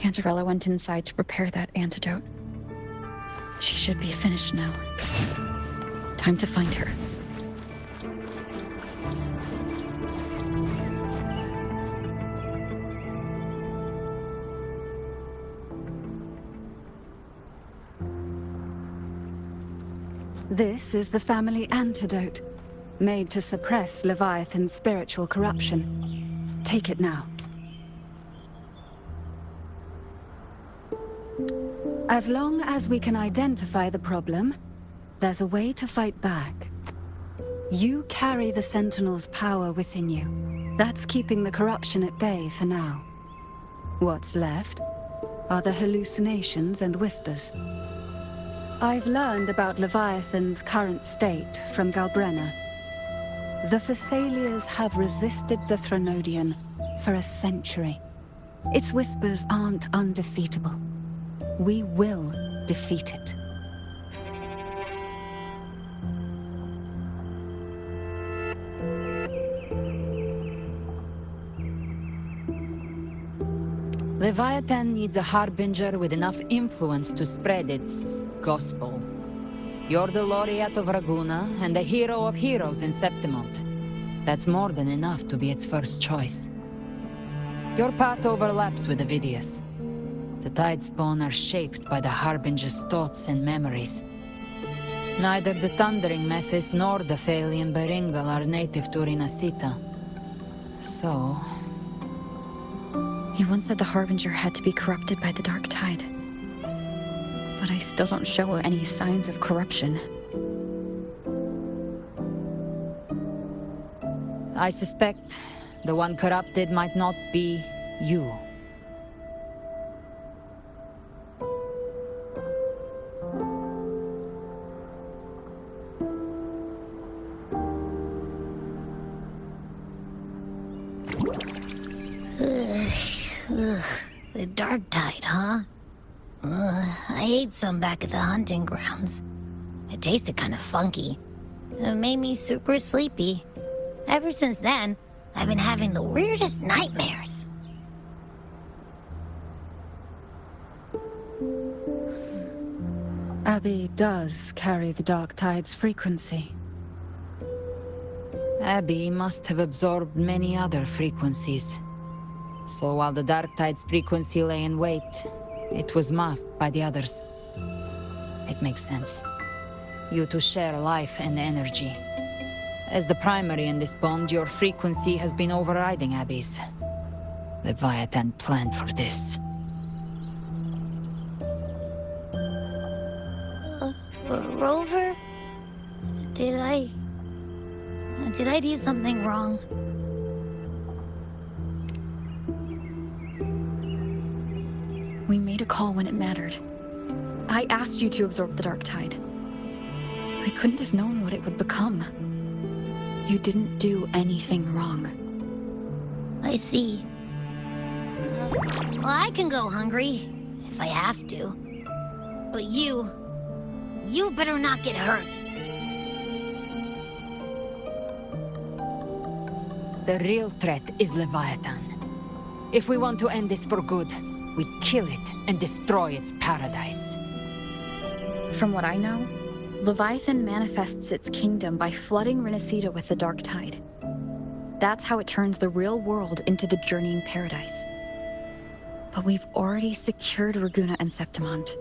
Cantarella went inside to prepare that antidote. She should be finished now. Time to find her. This is the family antidote, made to suppress Leviathan's spiritual corruption. Take it now. As long as we can identify the problem, there's a way to fight back. You carry the Sentinel's power within you. That's keeping the corruption at bay for now. What's left are the hallucinations and whispers. I've learned about Leviathan's current state from Galbrenna. The Thessalians have resisted the Threnodian for a century. Its whispers aren't undefeatable. We will defeat it. Leviathan needs a harbinger with enough influence to spread its gospel. You're the laureate of Raguna and the hero of heroes in Septimont. That's more than enough to be its first choice. Your path overlaps with Avidius. The Tidespawn are shaped by the Harbinger's thoughts and memories. Neither the Thundering Mephis nor the Phalian Beringal are native to Rinasita. So... You once said the Harbinger had to be corrupted by the Dark Tide. But I still don't show any signs of corruption. I suspect the one corrupted might not be you. The Dark Tide, huh? I ate some back at the hunting grounds. It tasted kind of funky. It made me super sleepy. Ever since then, I've been having the weirdest nightmares. Abby does carry the Dark Tide's frequency. Abby must have absorbed many other frequencies. So while the Dark Tide's frequency lay in wait, it was masked by the others. It makes sense. You two share life and energy. As the primary in this bond, your frequency has been overriding Abby's. Leviathan planned for this. Rover? Did I do something wrong? We made a call when it mattered. I asked you to absorb the Dark Tide. We couldn't have known what it would become. You didn't do anything wrong. I see. Well, I can go hungry, if I have to. But you better not get hurt. The real threat is Leviathan. If we want to end this for good, we kill it and destroy its paradise. From what I know, Leviathan manifests its kingdom by flooding Rinasita with the Dark Tide. That's how it turns the real world into the journeying paradise. But we've already secured Raguna and Septimont.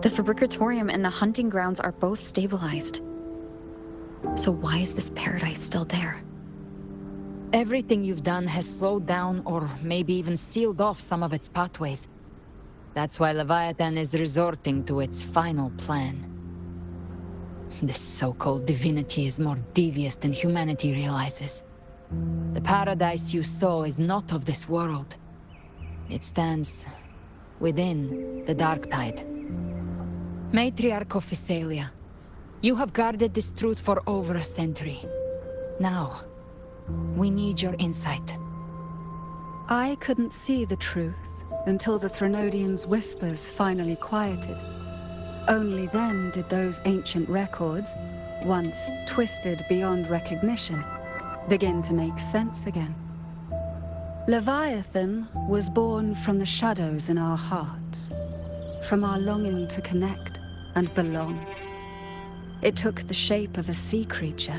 The Fabricatorium and the hunting grounds are both stabilized. So why is this paradise still there? Everything you've done has slowed down or maybe even sealed off some of its pathways. That's why Leviathan is resorting to its final plan. This so-called divinity is more devious than humanity realizes. The paradise you saw is not of this world. It stands within the Dark Tide. Matriarch of Physalia, you have guarded this truth for over a century. Now, we need your insight. I couldn't see the truth until the Threnodian's whispers finally quieted. Only then did those ancient records, once twisted beyond recognition, begin to make sense again. Leviathan was born from the shadows in our hearts, from our longing to connect and belong. It took the shape of a sea creature,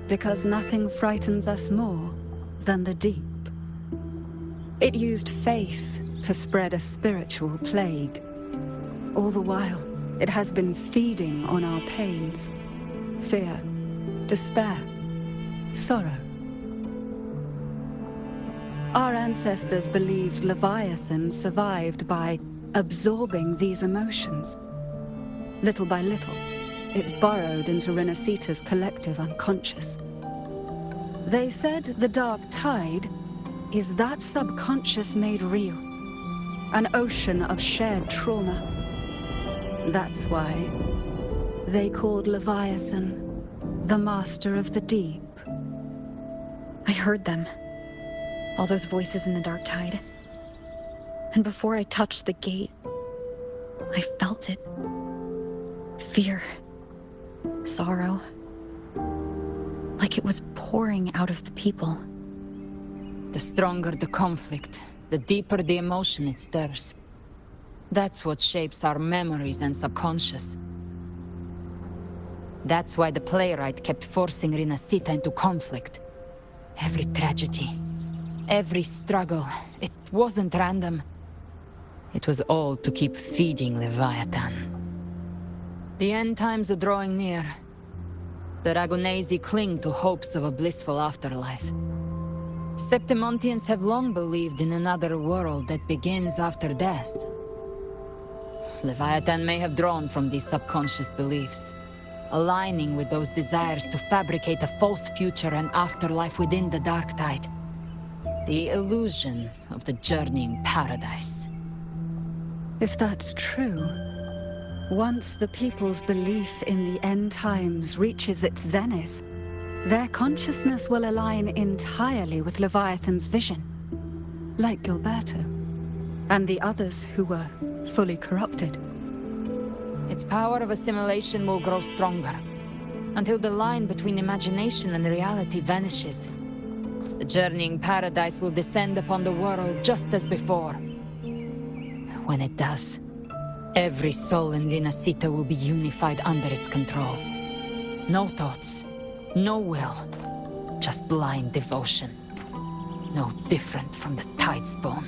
because nothing frightens us more than the deep. It used faith to spread a spiritual plague. All the while, it has been feeding on our pains, fear, despair, sorrow. Our ancestors believed Leviathan survived by absorbing these emotions. Little by little, it burrowed into Renacita's collective unconscious. They said the dark tide is that subconscious made real, an ocean of shared trauma. That's why they called Leviathan the master of the deep. I heard them. All those voices in the dark tide. And before I touched the gate, I felt it. Fear. Sorrow. Like it was pouring out of the people. The stronger the conflict, the deeper the emotion it stirs. That's what shapes our memories and subconscious. That's why the playwright kept forcing Renacita into conflict. Every tragedy, every struggle, it wasn't random. It was all to keep feeding Leviathan. The end times are drawing near. The Ragonesi cling to hopes of a blissful afterlife. Septimontians have long believed in another world that begins after death. Leviathan may have drawn from these subconscious beliefs, aligning with those desires to fabricate a false future and afterlife within the dark tide. The illusion of the journeying paradise. If that's true, once the people's belief in the end times reaches its zenith, their consciousness will align entirely with Leviathan's vision, like Gilberto, and the others who were fully corrupted. Its power of assimilation will grow stronger, until the line between imagination and reality vanishes. The journeying paradise will descend upon the world just as before. When it does, every soul in Renacita will be unified under its control. No thoughts, no will, just blind devotion. No different from the tide's bone.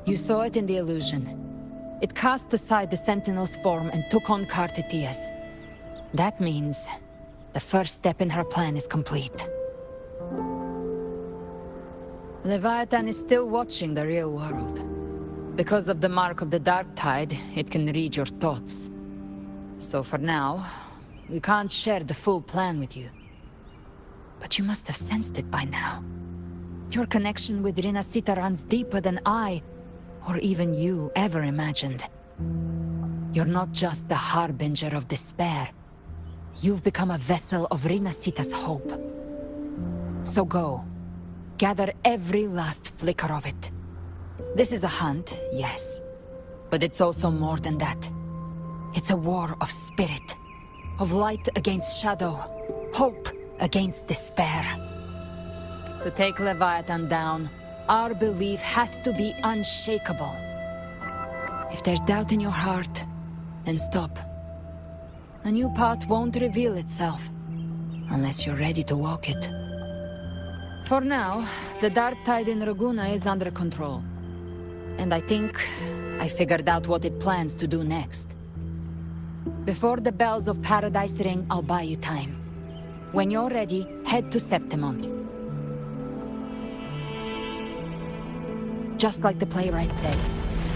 You saw it in the illusion. It cast aside the Sentinel's form and took on Cartetia's. That means the first step in her plan is complete. Leviathan is still watching the real world. Because of the mark of the dark tide, it can read your thoughts. So for now, we can't share the full plan with you. But you must have sensed it by now. Your connection with Renacita runs deeper than I, or even you, ever imagined. You're not just the harbinger of despair. You've become a vessel of Renacita's hope. So go. Gather every last flicker of it. This is a hunt, yes. But it's also more than that. It's a war of spirit. Of light against shadow. Hope against despair. To take Leviathan down, our belief has to be unshakable. If there's doubt in your heart, then stop. A new path won't reveal itself, unless you're ready to walk it. For now, the dark tide in Raguna is under control. And I think I figured out what it plans to do next. Before the bells of Paradise ring, I'll buy you time. When you're ready, head to Septimont. Just like the playwright said,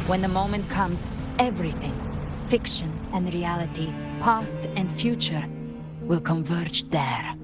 when the moment comes, everything, fiction and reality, past and future, will converge there.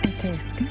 It tastes good.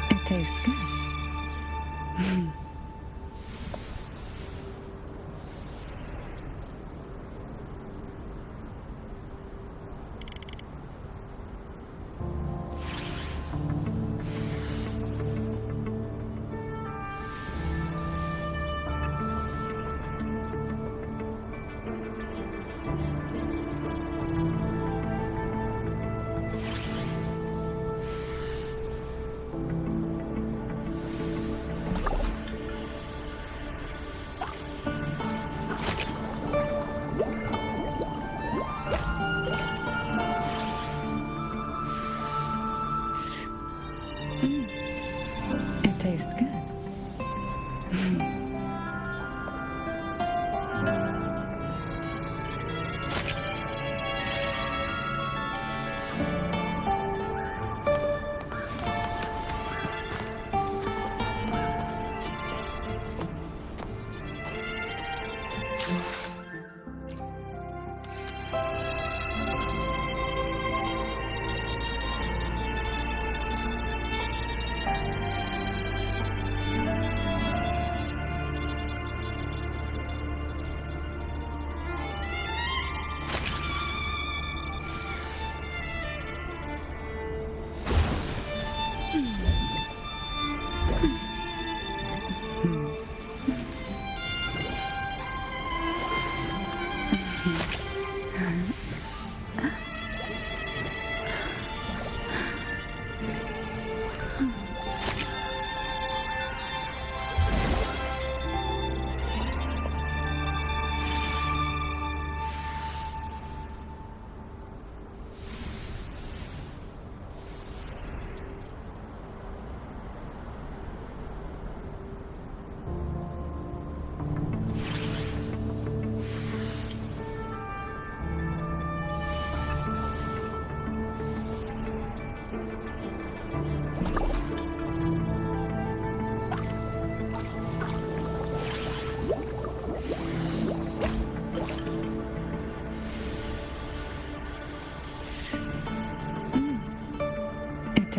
It tastes good. It tastes good.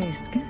tastes good.